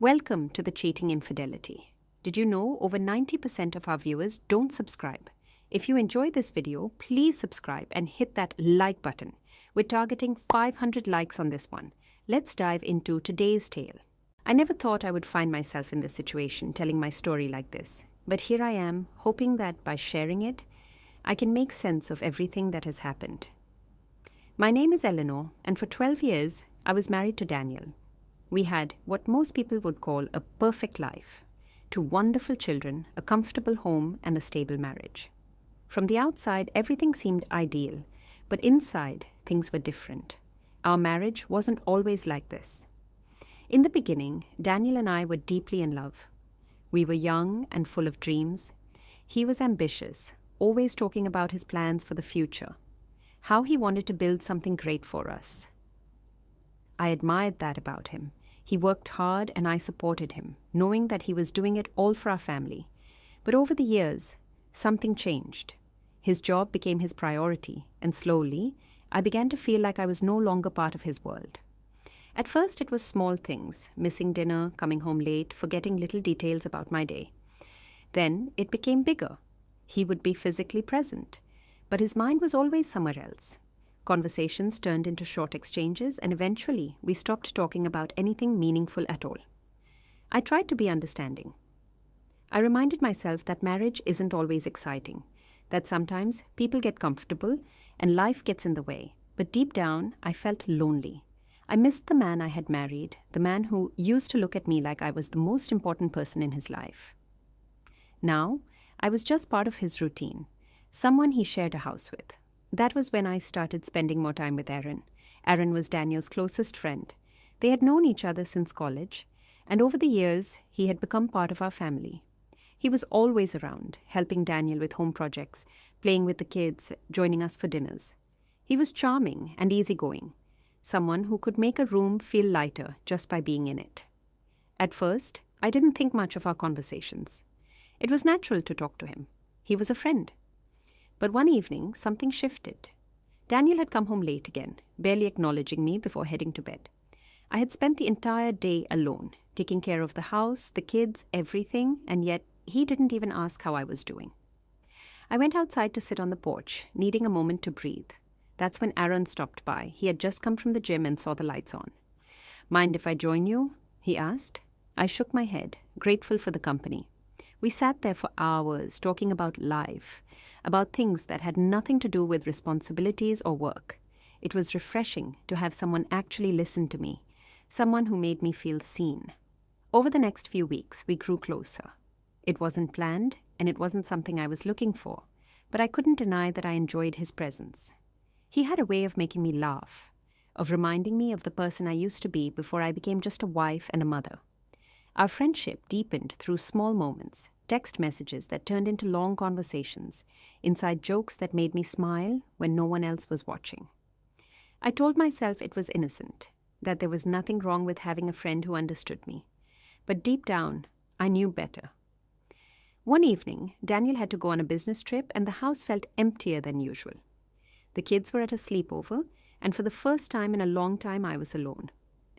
Welcome to the Cheating Infidelity. Did you know over 90% of our viewers don't subscribe? If you enjoyed this video, please subscribe and hit that like button. We're targeting 500 likes on this one. Let's dive into today's tale. I never thought I would find myself in this situation telling my story like this, but here I am, hoping that by sharing it, I can make sense of everything that has happened. My name is Eleanor, and for 12 years, I was married to Daniel. We had what most people would call a perfect life. 2 wonderful children, a comfortable home, and a stable marriage. From the outside, everything seemed ideal, but inside, things were different. Our marriage wasn't always like this. In the beginning, Daniel and I were deeply in love. We were young and full of dreams. He was ambitious, always talking about his plans for the future, how he wanted to build something great for us. I admired that about him. He worked hard and I supported him, knowing that he was doing it all for our family. But over the years, something changed. His job became his priority, and slowly, I began to feel like I was no longer part of his world. At first, it was small things, missing dinner, coming home late, forgetting little details about my day. Then, it became bigger. He would be physically present, but his mind was always somewhere else. Conversations turned into short exchanges, and eventually we stopped talking about anything meaningful at all. I tried to be understanding. I reminded myself that marriage isn't always exciting, that sometimes people get comfortable and life gets in the way, but deep down I felt lonely. I missed the man I had married, the man who used to look at me like I was the most important person in his life. Now, I was just part of his routine, someone he shared a house with. That was when I started spending more time with Aaron. Aaron was Daniel's closest friend. They had known each other since college, and over the years, he had become part of our family. He was always around, helping Daniel with home projects, playing with the kids, joining us for dinners. He was charming and easygoing, someone who could make a room feel lighter just by being in it. At first, I didn't think much of our conversations. It was natural to talk to him. He was a friend. But one evening, something shifted. Daniel had come home late again, barely acknowledging me before heading to bed. I had spent the entire day alone, taking care of the house, the kids, everything, and yet he didn't even ask how I was doing. I went outside to sit on the porch, needing a moment to breathe. That's when Aaron stopped by. He had just come from the gym and saw the lights on. "Mind if I join you?" he asked. I shook my head, grateful for the company. We sat there for hours, talking about life, about things that had nothing to do with responsibilities or work. It was refreshing to have someone actually listen to me, someone who made me feel seen. Over the next few weeks, we grew closer. It wasn't planned, and it wasn't something I was looking for, but I couldn't deny that I enjoyed his presence. He had a way of making me laugh, of reminding me of the person I used to be before I became just a wife and a mother. Our friendship deepened through small moments, text messages that turned into long conversations, inside jokes that made me smile when no one else was watching. I told myself it was innocent, that there was nothing wrong with having a friend who understood me. But deep down, I knew better. One evening, Daniel had to go on a business trip and the house felt emptier than usual. The kids were at a sleepover, and for the first time in a long time I was alone.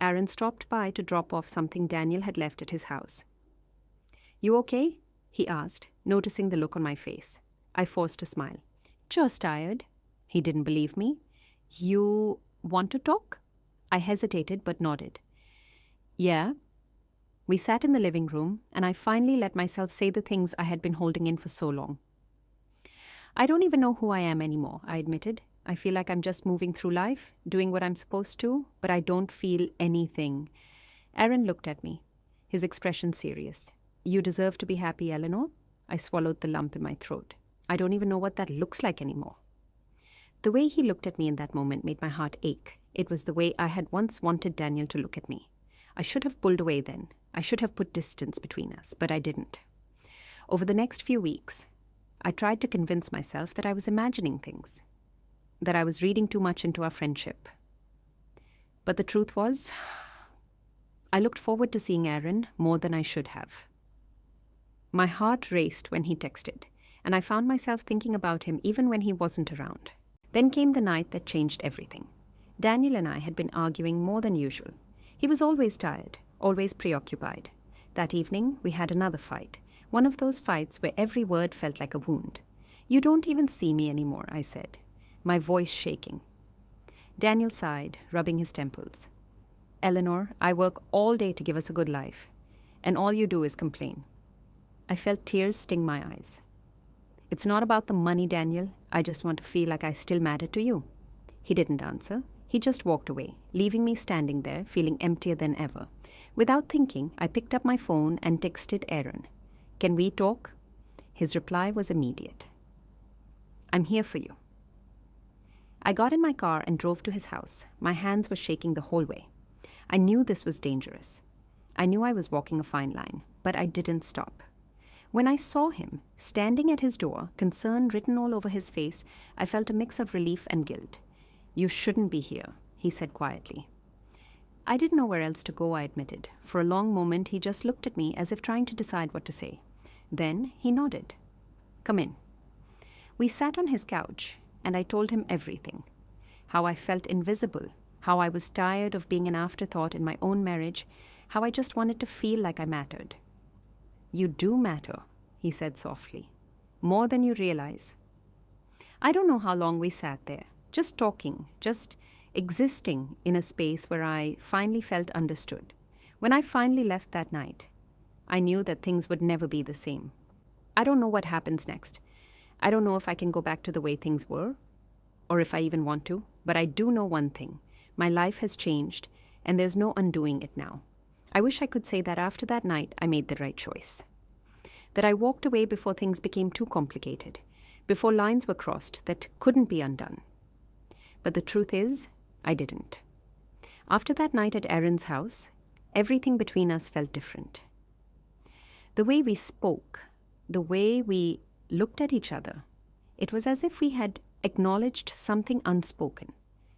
Aaron stopped by to drop off something Daniel had left at his house. "You okay?" he asked, noticing the look on my face. I forced a smile. "Just tired." He didn't believe me. "You want to talk?" I hesitated but nodded. "Yeah." We sat in the living room, and I finally let myself say the things I had been holding in for so long. "I don't even know who I am anymore," I admitted. "I feel like I'm just moving through life, doing what I'm supposed to, but I don't feel anything." Aaron looked at me, his expression serious. "You deserve to be happy, Eleanor." I swallowed the lump in my throat. I don't even know what that looks like anymore. The way he looked at me in that moment made my heart ache. It was the way I had once wanted Daniel to look at me. I should have pulled away then. I should have put distance between us, but I didn't. Over the next few weeks, I tried to convince myself that I was imagining things, that I was reading too much into our friendship. But the truth was, I looked forward to seeing Aaron more than I should have. My heart raced when he texted, and I found myself thinking about him even when he wasn't around. Then came the night that changed everything. Daniel and I had been arguing more than usual. He was always tired, always preoccupied. That evening, we had another fight. One of those fights where every word felt like a wound. "You don't even see me anymore," I said, my voice shaking. Daniel sighed, rubbing his temples. "Eleanor, I work all day to give us a good life, and all you do is complain." I felt tears sting my eyes. "It's not about the money, Daniel. I just want to feel like I still matter to you." He didn't answer. He just walked away, leaving me standing there, feeling emptier than ever. Without thinking, I picked up my phone and texted Aaron. "Can we talk?" His reply was immediate. "I'm here for you." I got in my car and drove to his house. My hands were shaking the whole way. I knew this was dangerous. I knew I was walking a fine line, but I didn't stop. When I saw him, standing at his door, concern written all over his face, I felt a mix of relief and guilt. "You shouldn't be here," he said quietly. I didn't know where else to go, I admitted. For a long moment, he just looked at me as if trying to decide what to say. Then he nodded. "Come in." We sat on his couch, and I told him everything. How I felt invisible, how I was tired of being an afterthought in my own marriage, how I just wanted to feel like I mattered. "You do matter," he said softly. "More than you realize." I don't know how long we sat there, just talking, just existing in a space where I finally felt understood. When I finally left that night, I knew that things would never be the same. I don't know what happens next. I don't know if I can go back to the way things were, or if I even want to, but I do know one thing. My life has changed, and there's no undoing it now. I wish I could say that after that night, I made the right choice. That I walked away before things became too complicated, before lines were crossed that couldn't be undone. But the truth is, I didn't. After that night at Aaron's house, everything between us felt different. The way we spoke, the way we looked at each other, it was as if we had acknowledged something unspoken,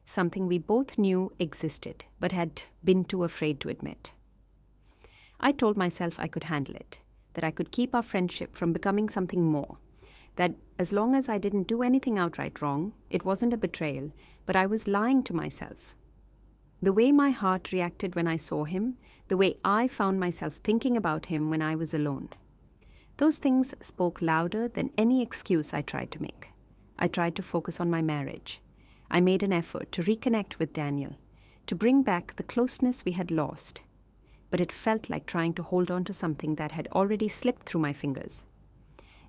something we both knew existed but had been too afraid to admit. I told myself I could handle it, that I could keep our friendship from becoming something more, that as long as I didn't do anything outright wrong, it wasn't a betrayal, but I was lying to myself. The way my heart reacted when I saw him, the way I found myself thinking about him when I was alone, those things spoke louder than any excuse I tried to make. I tried to focus on my marriage. I made an effort to reconnect with Daniel, to bring back the closeness we had lost. But it felt like trying to hold on to something that had already slipped through my fingers.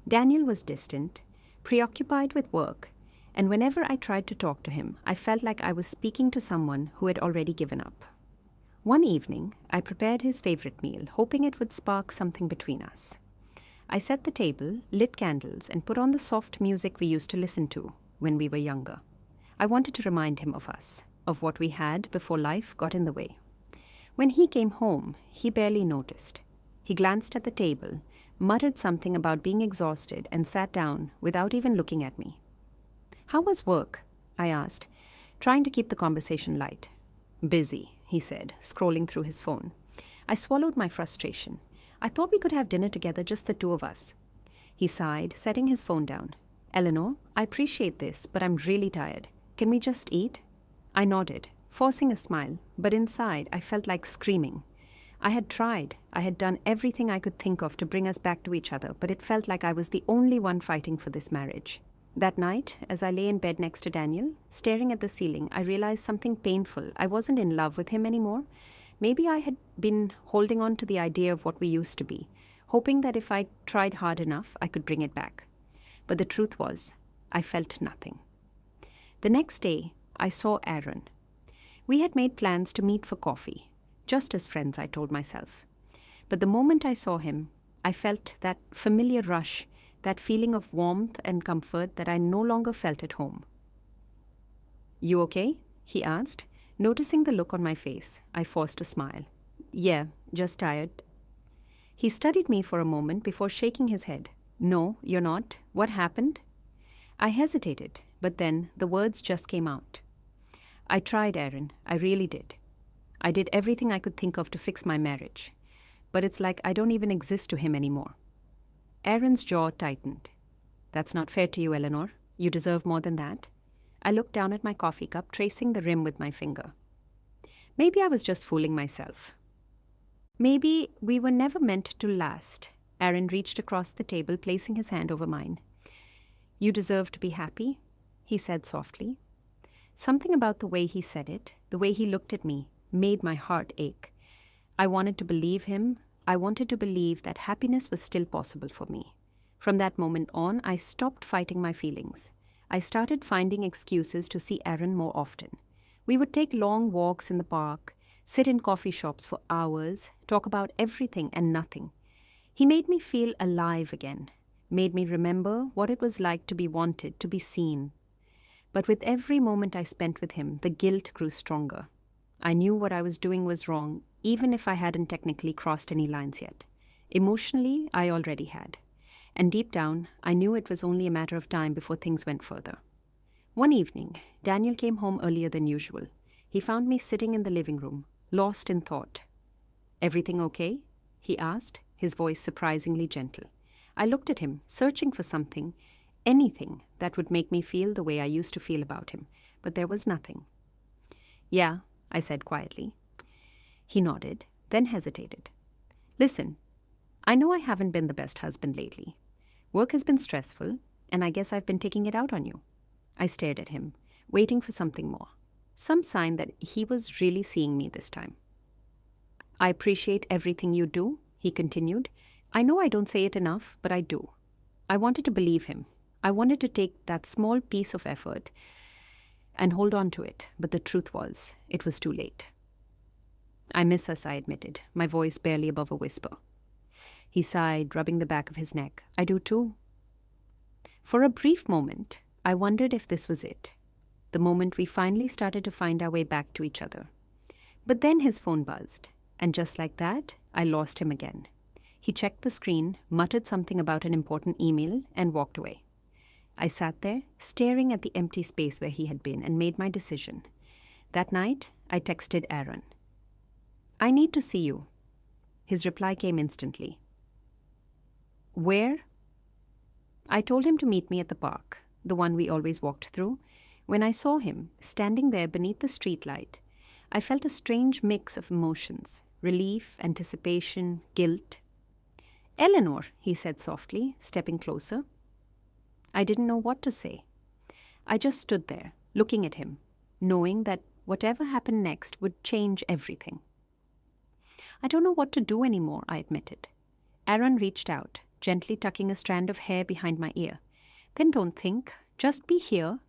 Daniel was distant, preoccupied with work, and whenever I tried to talk to him, I felt like I was speaking to someone who had already given up. One evening, I prepared his favorite meal, hoping it would spark something between us. I set the table, lit candles, and put on the soft music we used to listen to when we were younger. I wanted to remind him of us, of what we had before life got in the way. When he came home, he barely noticed. He glanced at the table, muttered something about being exhausted, and sat down without even looking at me. "How was work?" I asked, trying to keep the conversation light. "Busy," he said, scrolling through his phone. I swallowed my frustration. I thought we could have dinner together, just the two of us. He sighed, setting his phone down. "Eleanor, I appreciate this, but I'm really tired. Can we just eat?" I nodded, forcing a smile, but inside I felt like screaming. I had tried. I had done everything I could think of to bring us back to each other, but it felt like I was the only one fighting for this marriage. That night, as I lay in bed next to Daniel, staring at the ceiling, I realized something painful. I wasn't in love with him anymore. Maybe I had been holding on to the idea of what we used to be, hoping that if I tried hard enough, I could bring it back. But the truth was, I felt nothing. The next day, I saw Aaron. We had made plans to meet for coffee, just as friends, I told myself. But the moment I saw him, I felt that familiar rush, that feeling of warmth and comfort that I no longer felt at home. "You okay?" he asked. Noticing the look on my face, I forced a smile. "Yeah, just tired." He studied me for a moment before shaking his head. "No, you're not. What happened?" I hesitated, but then the words just came out. "I tried, Aaron. I really did. I did everything I could think of to fix my marriage. But it's like I don't even exist to him anymore." Aaron's jaw tightened. "That's not fair to you, Eleanor. You deserve more than that." I looked down at my coffee cup, tracing the rim with my finger. Maybe I was just fooling myself. Maybe we were never meant to last. Aaron reached across the table, placing his hand over mine. You deserve to be happy, he said softly. Something about the way he said it, the way he looked at me, made my heart ache. I wanted to believe him. I wanted to believe that happiness was still possible for me. From that moment on, I stopped fighting my feelings. I started finding excuses to see Aaron more often. We would take long walks in the park, sit in coffee shops for hours, talk about everything and nothing. He made me feel alive again, made me remember what it was like to be wanted, to be seen. But with every moment I spent with him, the guilt grew stronger. I knew what I was doing was wrong, even if I hadn't technically crossed any lines yet. Emotionally, I already had. And deep down, I knew it was only a matter of time before things went further. One evening, Daniel came home earlier than usual. He found me sitting in the living room, lost in thought. Everything okay? He asked, his voice surprisingly gentle. I looked at him, searching for something, anything that would make me feel the way I used to feel about him, but there was nothing. Yeah, I said quietly. He nodded, then hesitated. Listen, I know I haven't been the best husband lately. Work has been stressful, and I guess I've been taking it out on you. I stared at him, waiting for something more, some sign that he was really seeing me this time. I appreciate everything you do, he continued. I know I don't say it enough, but I do. I wanted to believe him. I wanted to take that small piece of effort and hold on to it, but the truth was, it was too late. I miss us, I admitted, my voice barely above a whisper. He sighed, rubbing the back of his neck. I do too. For a brief moment, I wondered if this was it, the moment we finally started to find our way back to each other. But then his phone buzzed, and just like that, I lost him again. He checked the screen, muttered something about an important email, and walked away. I sat there, staring at the empty space where he had been, and made my decision. That night, I texted Aaron. I need to see you. His reply came instantly. Where? I told him to meet me at the park, the one we always walked through. When I saw him, standing there beneath the streetlight, I felt a strange mix of emotions, relief, anticipation, guilt. Eleanor, he said softly, stepping closer. I didn't know what to say. I just stood there, looking at him, knowing that whatever happened next would change everything. I don't know what to do anymore, I admitted. Aaron reached out, gently tucking a strand of hair behind my ear. Then don't think, just be here,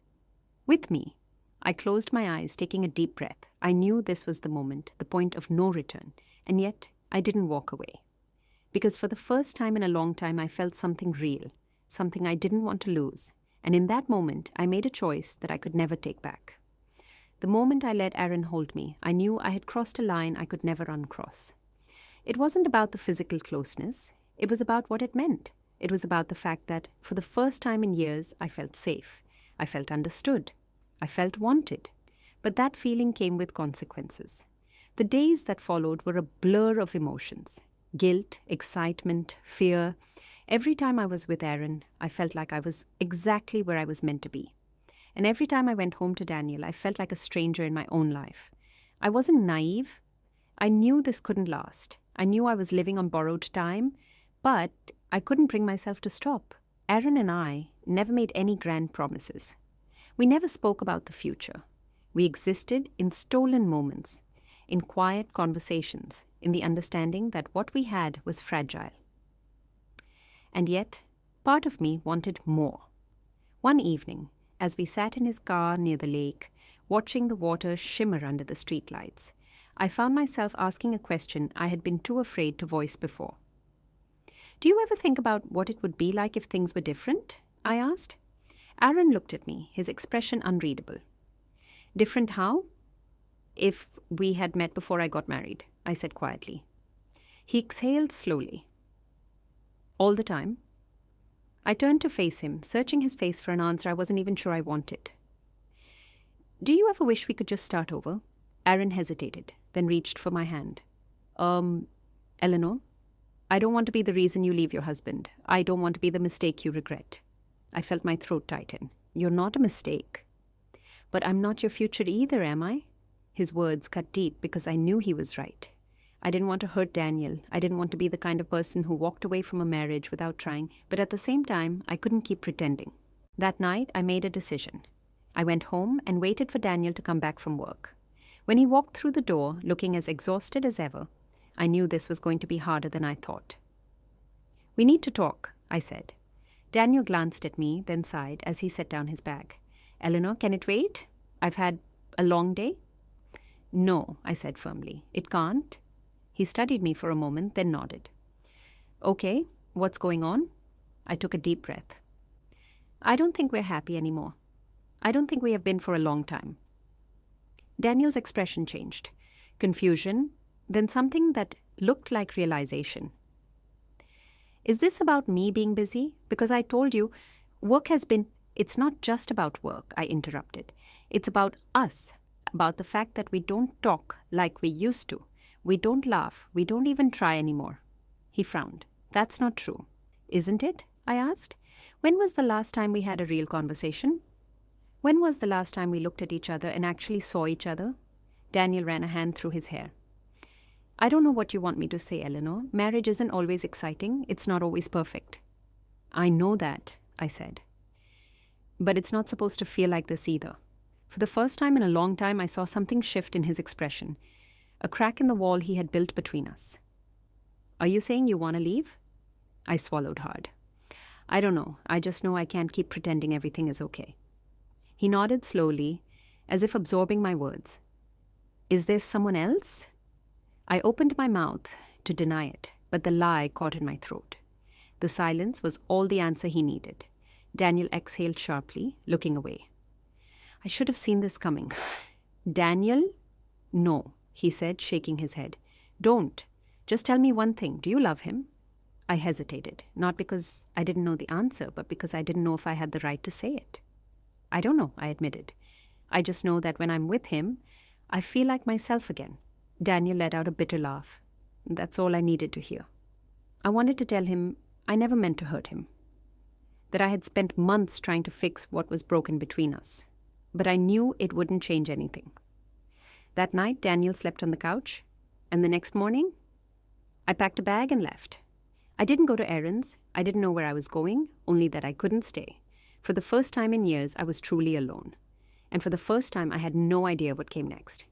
with me. I closed my eyes, taking a deep breath. I knew this was the moment, the point of no return, and yet I didn't walk away. Because for the first time in a long time, I felt something real, something I didn't want to lose, and in that moment, I made a choice that I could never take back. The moment I let Aaron hold me, I knew I had crossed a line I could never uncross. It wasn't about the physical closeness. It was about what it meant. It was about the fact that, for the first time in years, I felt safe. I felt understood. I felt wanted. But that feeling came with consequences. The days that followed were a blur of emotions. Guilt, excitement, fear. Every time I was with Aaron, I felt like I was exactly where I was meant to be. And every time I went home to Daniel, I felt like a stranger in my own life. I wasn't naive. I knew this couldn't last. I knew I was living on borrowed time, but I couldn't bring myself to stop. Aaron and I never made any grand promises. We never spoke about the future. We existed in stolen moments, in quiet conversations, in the understanding that what we had was fragile. And yet, part of me wanted more. One evening, as we sat in his car near the lake, watching the water shimmer under the streetlights, I found myself asking a question I had been too afraid to voice before. Do you ever think about what it would be like if things were different? I asked. Aaron looked at me, his expression unreadable. Different how? If we had met before I got married, I said quietly. He exhaled slowly. All the time? I turned to face him, searching his face for an answer I wasn't even sure I wanted. Do you ever wish we could just start over? Aaron hesitated, then reached for my hand. Eleanor? I don't want to be the reason you leave your husband. I don't want to be the mistake you regret. I felt my throat tighten. You're not a mistake. But I'm not your future either, am I? His words cut deep because I knew he was right. I didn't want to hurt Daniel. I didn't want to be the kind of person who walked away from a marriage without trying, but at the same time, I couldn't keep pretending. That night, I made a decision. I went home and waited for Daniel to come back from work. When he walked through the door, looking as exhausted as ever, I knew this was going to be harder than I thought. "We need to talk," I said. Daniel glanced at me, then sighed as he set down his bag. "Eleanor, can it wait? I've had a long day." "No," I said firmly. "It can't." He studied me for a moment, then nodded. "Okay, what's going on?" I took a deep breath. "I don't think we're happy anymore. I don't think we have been for a long time." Daniel's expression changed. Confusion, then something that looked like realization. "Is this about me being busy? Because I told you, work has been..." "It's not just about work," I interrupted. "It's about us, about the fact that we don't talk like we used to. We don't laugh. We don't even try anymore." He frowned. "That's not true." "Isn't it?" I asked. "When was the last time we had a real conversation? When was the last time we looked at each other and actually saw each other?" Daniel ran a hand through his hair. "I don't know what you want me to say, Eleanor. Marriage isn't always exciting. It's not always perfect." "I know that," I said. "But it's not supposed to feel like this either." For the first time in a long time, I saw something shift in his expression. A crack in the wall he had built between us. "Are you saying you want to leave?" I swallowed hard. "I don't know. I just know I can't keep pretending everything is okay." He nodded slowly, as if absorbing my words. "Is there someone else?" I opened my mouth to deny it, but the lie caught in my throat. The silence was all the answer he needed. Daniel exhaled sharply, looking away. I should have seen this coming. "Daniel?" "No," he said, shaking his head. "Don't. Just tell me one thing. Do you love him?" I hesitated, not because I didn't know the answer, but because I didn't know if I had the right to say it. "I don't know," I admitted. "I just know that when I'm with him, I feel like myself again." Daniel let out a bitter laugh. That's all I needed to hear. I wanted to tell him I never meant to hurt him, that I had spent months trying to fix what was broken between us, but I knew it wouldn't change anything. That night, Daniel slept on the couch, and the next morning, I packed a bag and left. I didn't go to errands. I didn't know where I was going, only that I couldn't stay. For the first time in years, I was truly alone. And for the first time, I had no idea what came next.